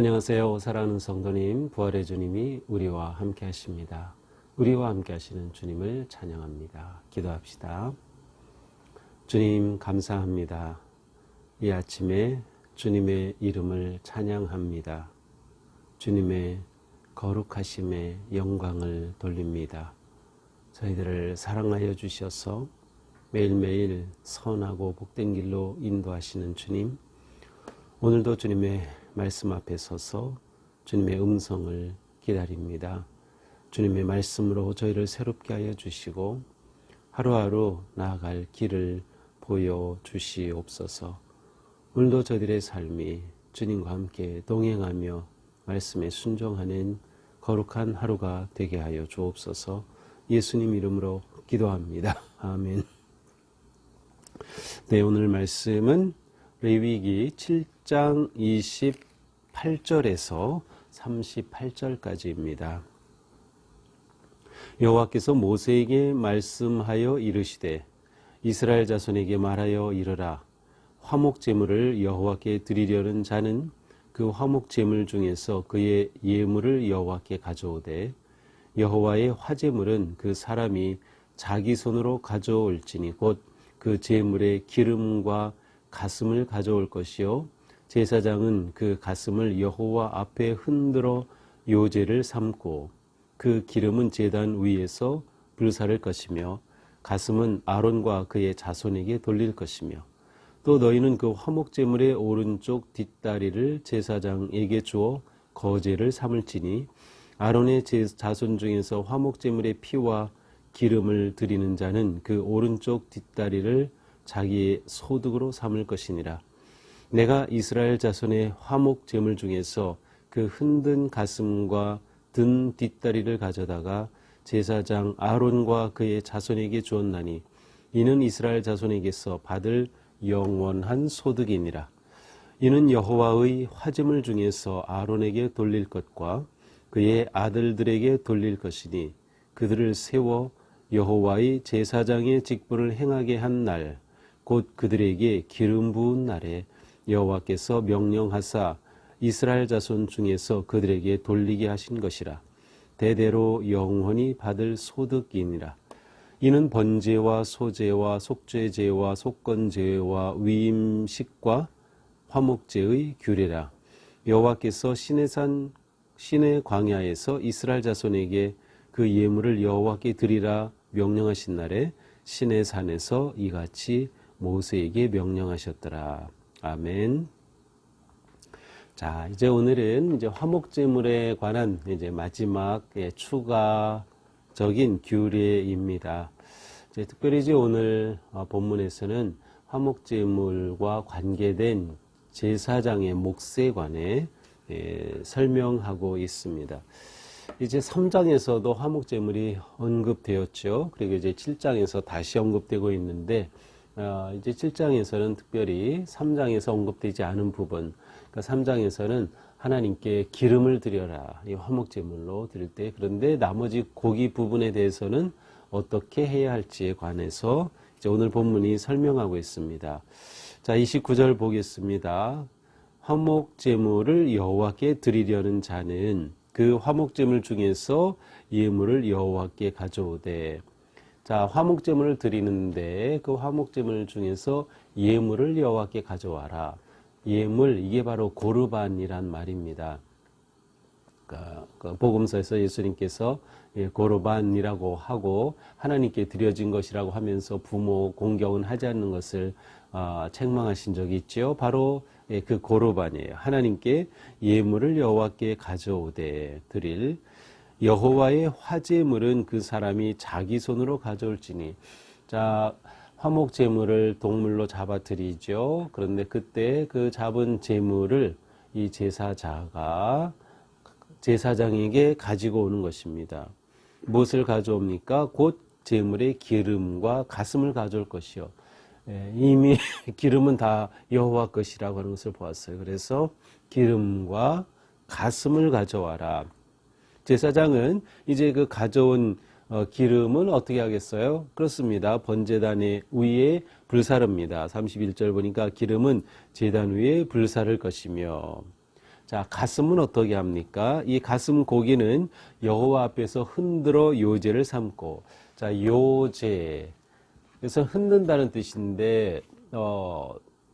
안녕하세요. 사랑하는 성도님, 부활의 주님이 우리와 함께 하십니다. 우리와 함께 하시는 주님을 찬양합니다. 기도합시다. 주님 감사합니다. 이 아침에 주님의 이름을 찬양합니다. 주님의 거룩하심에 영광을 돌립니다. 저희들을 사랑하여 주셔서 매일매일 선하고 복된 길로 인도하시는 주님, 오늘도 주님의 말씀 앞에 서서 주님의 음성을 기다립니다. 주님의 말씀으로 저희를 새롭게 하여 주시고 하루하루 나아갈 길을 보여주시옵소서. 오늘도 저희들의 삶이 주님과 함께 동행하며 말씀에 순종하는 거룩한 하루가 되게 하여 주옵소서. 예수님 이름으로 기도합니다. 아멘. 네, 오늘 말씀은 레위기 7장 28절에서 38절까지입니다. 여호와께서 모세에게 말씀하여 이르시되 이스라엘 자손에게 말하여 이르라. 화목 제물을 여호와께 드리려는 자는 그 화목 제물 중에서 그의 예물을 여호와께 가져오되 여호와의 화제물은 그 사람이 자기 손으로 가져올지니 곧 그 제물의 기름과 가슴을 가져올 것이요 제사장은 그 가슴을 여호와 앞에 흔들어 요제를 삼고 그 기름은 제단 위에서 불사를 것이며 가슴은 아론과 그의 자손에게 돌릴 것이며 또 너희는 그 화목제물의 오른쪽 뒷다리를 제사장에게 주어 거제를 삼을지니 아론의 자손 중에서 화목제물의 피와 기름을 드리는 자는 그 오른쪽 뒷다리를 자기의 소득으로 삼을 것이니라. 내가 이스라엘 자손의 화목 제물 중에서 그 흔든 가슴과 든 뒷다리를 가져다가 제사장 아론과 그의 자손에게 주었나니 이는 이스라엘 자손에게서 받을 영원한 소득이니라. 이는 여호와의 화제물 중에서 아론에게 돌릴 것과 그의 아들들에게 돌릴 것이니 그들을 세워 여호와의 제사장의 직분을 행하게 한 날 곧 그들에게 기름 부은 날에 여호와께서 명령하사 이스라엘 자손 중에서 그들에게 돌리게 하신 것이라. 대대로 영원히 받을 소득이니라. 이는 번제와 소제와 속죄제와 속건제와 위임식과 화목제의 규례라. 여호와께서 시내 광야에서 이스라엘 자손에게 그 예물을 여호와께 드리라 명령하신 날에 시내 산에서 이같이 모세에게 명령하셨더라. 아멘. 자, 이제 오늘은 화목제물에 관한 마지막 추가적인 규례입니다. 특별히 오늘 본문에서는 화목제물과 관계된 제사장의 몫에 관해 설명하고 있습니다. 이제 3장에서도 화목제물이 언급되었죠. 그리고 이제 7장에서 다시 언급되고 있는데 이제 7장에서는 특별히 3장에서 언급되지 않은 부분, 그러니까 3장에서는 하나님께 기름을 드려라, 이 화목제물로 드릴 때, 그런데 나머지 고기 부분에 대해서는 어떻게 해야 할지에 관해서 이제 오늘 본문이 설명하고 있습니다. 자, 29절 보겠습니다. 화목제물을 여호와께 드리려는 자는 그 화목제물 중에서 예물을 여호와께 가져오되, 자, 화목제물을 드리는데 그 화목제물 중에서 예물을 여호와께 가져와라. 예물, 이게 바로 고르반이란 말입니다. 그 복음서에서 예수님께서 고르반이라고 하고 하나님께 드려진 것이라고 하면서 부모 공경은 하지 않는 것을 책망하신 적이 있죠. 바로 그 고르반이에요. 하나님께 예물을 여호와께 가져오되 드릴 여호와의 화제물은 그 사람이 자기 손으로 가져올지니. 자, 화목 제물을 동물로 잡아 드리죠. 그런데 그때 그 잡은 제물을 이 제사자가 제사장에게 가지고 오는 것입니다. 무엇을 가져옵니까? 곧 제물의 기름과 가슴을 가져올 것이요. 이미 기름은 다 여호와 것이라고 하는 것을 보았어요. 그래서 기름과 가슴을 가져와라. 제사장은 이제 그 가져온 기름은 어떻게 하겠어요? 그렇습니다. 번제단 위에 불사릅니다. 31절 보니까 기름은 제단 위에 불사를 것이며. 자, 가슴은 어떻게 합니까? 이 가슴 고기는 여호와 앞에서 흔들어 요제를 삼고, 자, 요제. 그래서 흔든다는 뜻인데,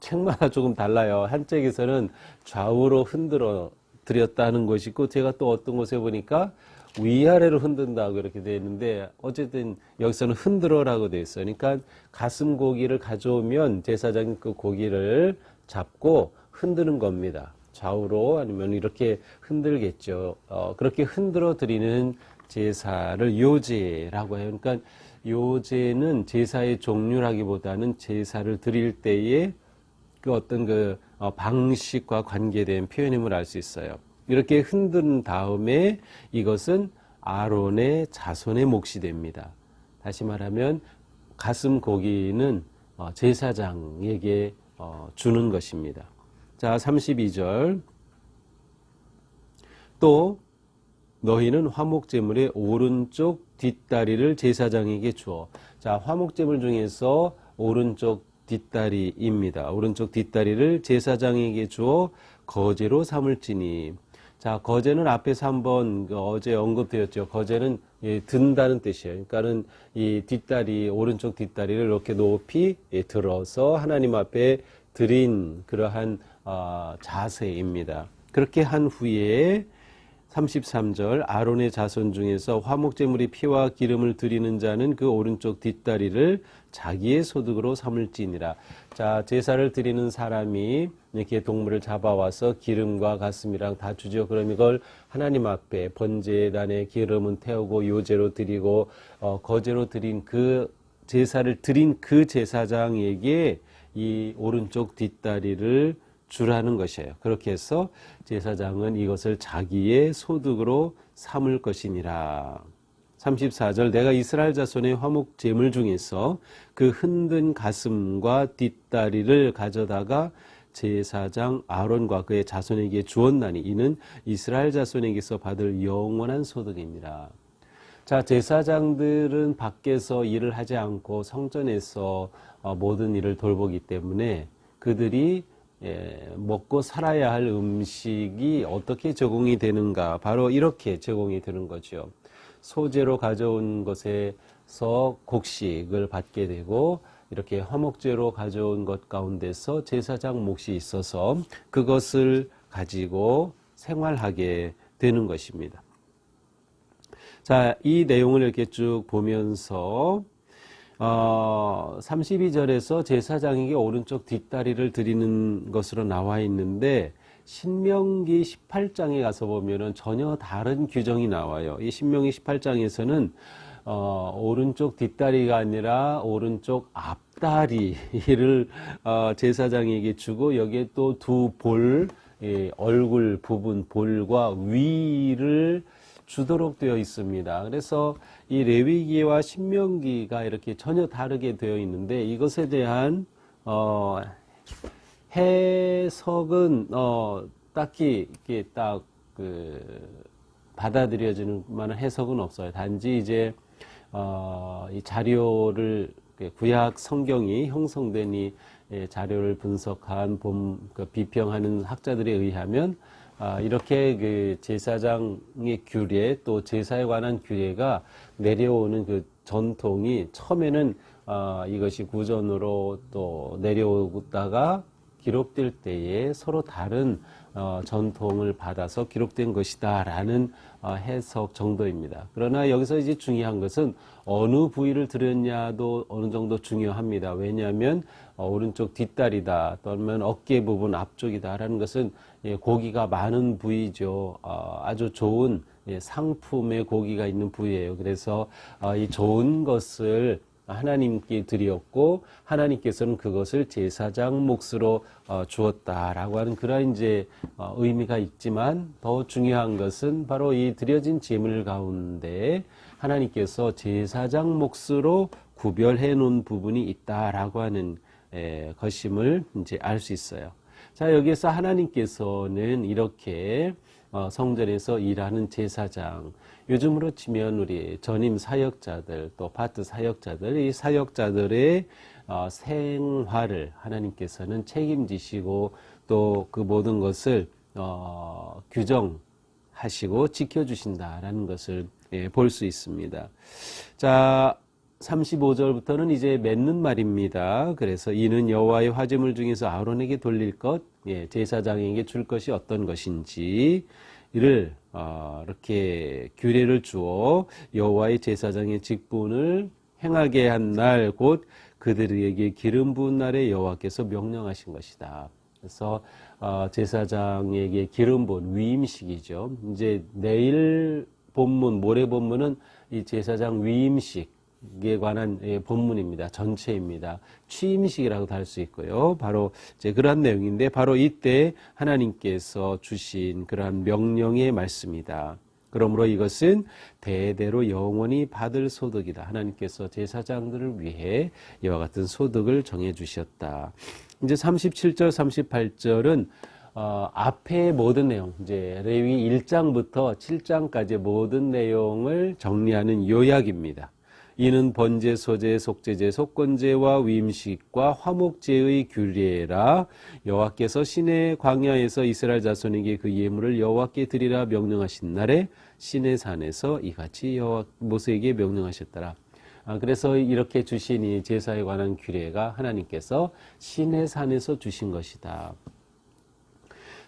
책마다 조금 달라요. 한 책에서는 좌우로 흔들어 드렸다는 것이고, 제가 또 어떤 곳에 보니까 위아래로 흔든다고 이렇게 되어 있는데, 어쨌든 여기서는 흔들어라고 되어 있어요. 그러니까 가슴 고기를 가져오면 제사장이 그 고기를 잡고 흔드는 겁니다. 좌우로 아니면 이렇게 흔들겠죠. 그렇게 흔들어 드리는 제사를 요제라고 해요. 그러니까 요제는 제사의 종류라기보다는 제사를 드릴 때에 그 어떤 방식과 관계된 표현임을 알 수 있어요. 이렇게 흔든 다음에 이것은 아론의 자손의 몫이 됩니다. 다시 말하면 가슴 고기는 제사장에게 주는 것입니다. 자, 32절. 또 너희는 화목제물의 오른쪽 뒷다리를 제사장에게 주어. 자, 화목제물 중에서 오른쪽 뒷다리입니다. 오른쪽 뒷다리를 제사장에게 주어 거제로 삼을지니. 자, 거제는 앞에서 한번 어제 언급되었죠. 거제는 든다는 뜻이에요. 그러니까는 이 뒷다리, 오른쪽 뒷다리를 이렇게 높이 들어서 하나님 앞에 드린 그러한 자세입니다. 그렇게 한 후에 33절 아론의 자손 중에서 화목제물이 피와 기름을 드리는 자는 그 오른쪽 뒷다리를 자기의 소득으로 삼을지니라. 자, 제사를 드리는 사람이 이렇게 동물을 잡아와서 기름과 가슴이랑 다 주죠. 그럼 이걸 하나님 앞에 번제단에 기름은 태우고 요제로 드리고 거제로 드린 그 제사를 드린 그 제사장에게 이 오른쪽 뒷다리를 주라는 것이에요. 그렇게 해서 제사장은 이것을 자기의 소득으로 삼을 것이니라. 34절 내가 이스라엘 자손의 화목 제물 중에서 그 흔든 가슴과 뒷다리를 가져다가 제사장 아론과 그의 자손에게 주었나니 이는 이스라엘 자손에게서 받을 영원한 소득입니다. 자, 제사장들은 밖에서 일을 하지 않고 성전에서 모든 일을 돌보기 때문에 그들이 먹고 살아야 할 음식이 어떻게 제공이 되는가, 바로 이렇게 제공이 되는 거죠. 소제로 가져온 것에서 곡식을 받게 되고 이렇게 화목제로 가져온 것 가운데서 제사장 몫이 있어서 그것을 가지고 생활하게 되는 것입니다. 자, 이 내용을 이렇게 쭉 보면서 32절에서 제사장에게 오른쪽 뒷다리를 드리는 것으로 나와 있는데 신명기 18장에 가서 보면은 전혀 다른 규정이 나와요. 이 신명기 18장에서는 오른쪽 뒷다리가 아니라 오른쪽 앞다리를 제사장에게 주고 여기에 또 두 볼, 얼굴 부분 볼과 위를 주도록 되어 있습니다. 그래서 이 레위기와 신명기가 이렇게 전혀 다르게 되어 있는데 이것에 대한 해석은 딱히 이렇게 딱 받아들여지는 만한 해석은 없어요. 단지 이제 이 자료를 구약 성경이 형성된 이 자료를 분석한 비평하는 학자들에 의하면 이렇게 그 제사장의 규례 또 제사에 관한 규례가 내려오는 그 전통이 처음에는 이것이 구전으로 또 내려오다가 기록될 때에 서로 다른 전통을 받아서 기록된 것이다라는 해석 정도입니다. 그러나 여기서 이제 중요한 것은 어느 부위를 드렸냐도 어느 정도 중요합니다. 왜냐하면 오른쪽 뒷다리다 또는 어깨 부분 앞쪽이다라는 것은 고기가 많은 부위죠. 아주 좋은 상품의 고기가 있는 부위예요. 그래서 이 좋은 것을 하나님께 드렸고 하나님께서는 그것을 제사장 몫으로 주었다라고 하는 그런 이제 의미가 있지만 더 중요한 것은 바로 이 드려진 제물 가운데 하나님께서 제사장 몫으로 구별해 놓은 부분이 있다라고 하는 것임을 이제 알 수 있어요. 자, 여기에서 하나님께서는 이렇게 성전에서 일하는 제사장, 요즘으로 치면 우리 전임 사역자들 또 파트 사역자들, 이 사역자들의 생활을 하나님께서는 책임지시고 또 그 모든 것을 규정하시고 지켜주신다라는 것을 볼 수 있습니다. 자, 35절부터는 이제 맺는 말입니다. 그래서 이는 여호와의 화제물 중에서 아론에게 돌릴 것, 제사장에게 줄 것이 어떤 것인지 이를 이렇게 규례를 주어 여호와의 제사장의 직분을 행하게 한 날 곧 그들에게 기름 부은 날에 여호와께서 명령하신 것이다. 그래서 제사장에게 기름 부은 위임식이죠. 이제 내일 본문, 모레 본문은 이 제사장 위임식에 관한 본문입니다. 전체입니다. 취임식이라고도 할 수 있고요. 바로 이제 그러한 내용인데 바로 이때 하나님께서 주신 그러한 명령의 말씀이다. 그러므로 이것은 대대로 영원히 받을 소득이다. 하나님께서 제사장들을 위해 이와 같은 소득을 정해 주셨다. 이제 37절, 38절은 앞에 모든 내용, 이제 레위 1장부터 7장까지 모든 내용을 정리하는 요약입니다. 이는 번제, 소제, 속제제, 속건제와 위임식과 화목제의 규례라. 여호와께서 시내 광야에서 이스라엘 자손에게 그 예물을 여호와께 드리라 명령하신 날에 시내 산에서 이같이 모세에게 명령하셨더라. 그래서 이렇게 주신 이 제사에 관한 규례가 하나님께서 시내 산에서 주신 것이다.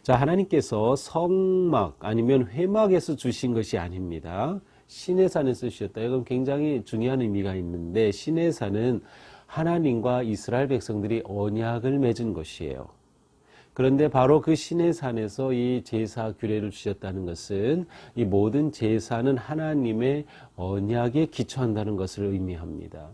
자, 하나님께서 성막 아니면 회막에서 주신 것이 아닙니다. 시내산에서 주셨다. 이건 굉장히 중요한 의미가 있는데 시내산은 하나님과 이스라엘 백성들이 언약을 맺은 것이에요. 그런데 바로 그 시내산에서 이 제사 규례를 주셨다는 것은 이 모든 제사는 하나님의 언약에 기초한다는 것을 의미합니다.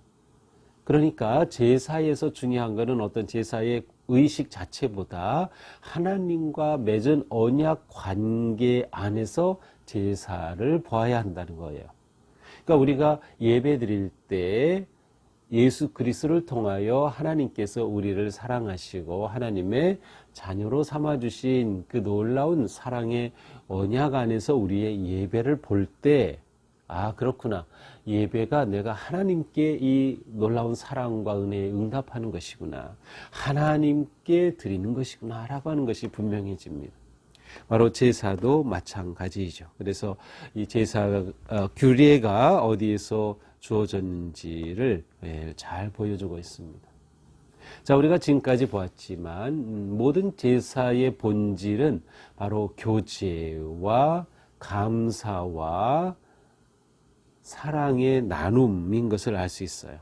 그러니까 제사에서 중요한 것은 어떤 제사의 의식 자체보다 하나님과 맺은 언약 관계 안에서 제사를 보아야 한다는 거예요. 그러니까 우리가 예배 드릴 때 예수 그리스도를 통하여 하나님께서 우리를 사랑하시고 하나님의 자녀로 삼아주신 그 놀라운 사랑의 언약 안에서 우리의 예배를 볼 때 그렇구나. 예배가 내가 하나님께 이 놀라운 사랑과 은혜에 응답하는 것이구나. 하나님께 드리는 것이구나 라고 하는 것이 분명해집니다. 바로 제사도 마찬가지이죠. 그래서 이 제사 규례가 어디에서 주어졌는지를 잘 보여주고 있습니다. 자, 우리가 지금까지 보았지만 모든 제사의 본질은 바로 교제와 감사와 사랑의 나눔인 것을 알 수 있어요.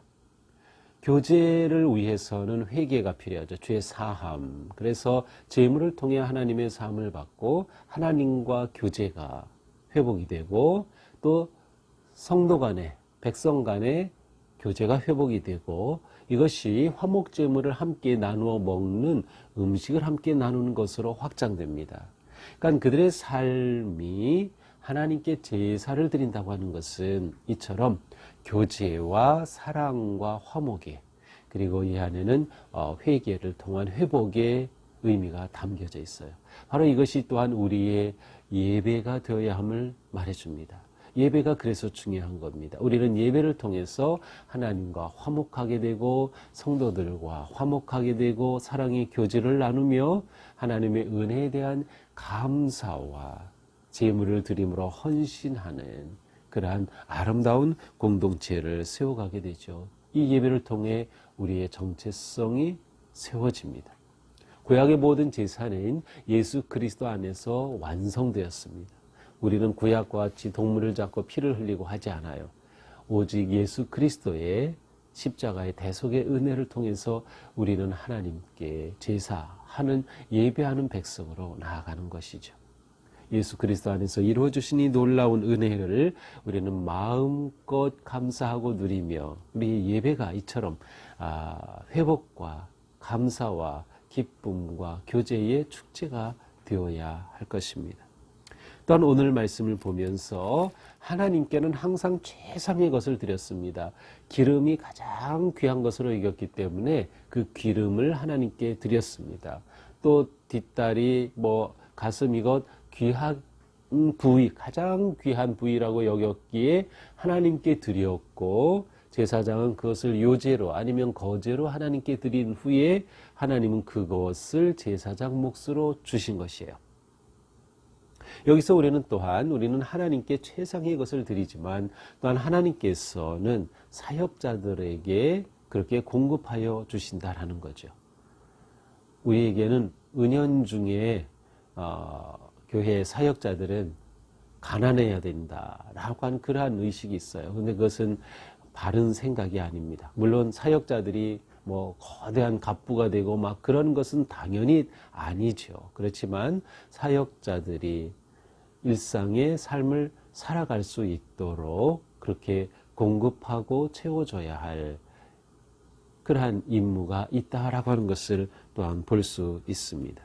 교제를 위해서는 회개가 필요하죠. 죄 사함. 그래서 제물을 통해 하나님의 사함을 받고 하나님과 교제가 회복이 되고 또 성도 간에 백성 간에 교제가 회복이 되고 이것이 화목제물을 함께 나누어 먹는 음식을 함께 나누는 것으로 확장됩니다. 그러니까 그들의 삶이 하나님께 제사를 드린다고 하는 것은 이처럼 교제와 사랑과 화목의 그리고 이 안에는 회개를 통한 회복의 의미가 담겨져 있어요. 바로 이것이 또한 우리의 예배가 되어야 함을 말해줍니다. 예배가 그래서 중요한 겁니다. 우리는 예배를 통해서 하나님과 화목하게 되고 성도들과 화목하게 되고 사랑의 교제를 나누며 하나님의 은혜에 대한 감사와 제물을 드림으로 헌신하는 그러한 아름다운 공동체를 세워가게 되죠. 이 예배를 통해 우리의 정체성이 세워집니다. 구약의 모든 제사는 예수 그리스도 안에서 완성되었습니다. 우리는 구약과 같이 동물을 잡고 피를 흘리고 하지 않아요. 오직 예수 그리스도의 십자가의 대속의 은혜를 통해서 우리는 하나님께 제사하는 예배하는 백성으로 나아가는 것이죠. 예수 그리스도 안에서 이루어 주신 이 놀라운 은혜를 우리는 마음껏 감사하고 누리며 우리 예배가 이처럼 회복과 감사와 기쁨과 교제의 축제가 되어야 할 것입니다. 또한 오늘 말씀을 보면서 하나님께는 항상 최상의 것을 드렸습니다. 기름이 가장 귀한 것으로 여겼기 때문에 그 기름을 하나님께 드렸습니다. 또 뒷다리, 가슴 이것 귀한 부위, 가장 귀한 부위라고 여겼기에 하나님께 드렸고 제사장은 그것을 요제로 아니면 거제로 하나님께 드린 후에 하나님은 그것을 제사장 몫으로 주신 것이에요. 여기서 우리는 하나님께 최상의 것을 드리지만 또한 하나님께서는 사역자들에게 그렇게 공급하여 주신다라는 거죠. 우리에게는 은연중에 교회 사역자들은 가난해야 된다라고 하는 그러한 의식이 있어요. 근데 그것은 바른 생각이 아닙니다. 물론 사역자들이 뭐 거대한 갑부가 되고 막 그런 것은 당연히 아니죠. 그렇지만 사역자들이 일상의 삶을 살아갈 수 있도록 그렇게 공급하고 채워줘야 할 그러한 임무가 있다라고 하는 것을 또한 볼 수 있습니다.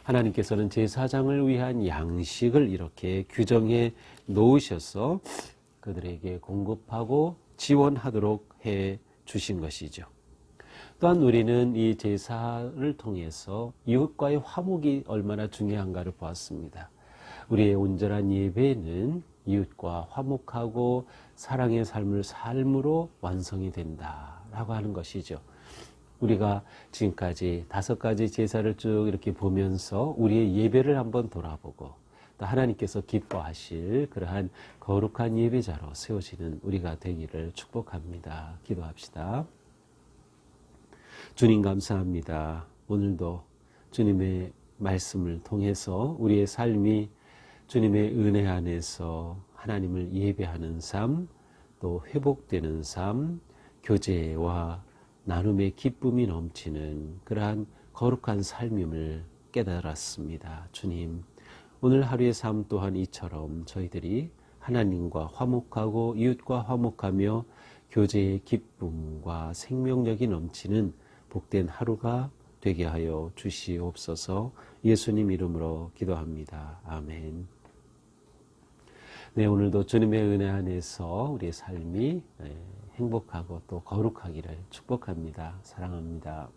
하나님께서는 제사장을 위한 양식을 이렇게 규정해 놓으셔서 그들에게 공급하고 지원하도록 해 주신 것이죠. 또한 우리는 이 제사를 통해서 이웃과의 화목이 얼마나 중요한가를 보았습니다. 우리의 온전한 예배는 이웃과 화목하고 사랑의 삶으로 완성이 된다라고 하는 것이죠. 우리가 지금까지 5가지 제사를 쭉 이렇게 보면서 우리의 예배를 한번 돌아보고 또 하나님께서 기뻐하실 그러한 거룩한 예배자로 세워지는 우리가 되기를 축복합니다. 기도합시다. 주님 감사합니다. 오늘도 주님의 말씀을 통해서 우리의 삶이 주님의 은혜 안에서 하나님을 예배하는 삶, 또 회복되는 삶, 교제와 나눔의 기쁨이 넘치는 그러한 거룩한 삶임을 깨달았습니다. 주님, 오늘 하루의 삶 또한 이처럼 저희들이 하나님과 화목하고 이웃과 화목하며 교제의 기쁨과 생명력이 넘치는 복된 하루가 되게 하여 주시옵소서. 예수님 이름으로 기도합니다. 아멘. 네, 오늘도 주님의 은혜 안에서 우리의 삶이 행복하고 또 거룩하기를 축복합니다. 사랑합니다.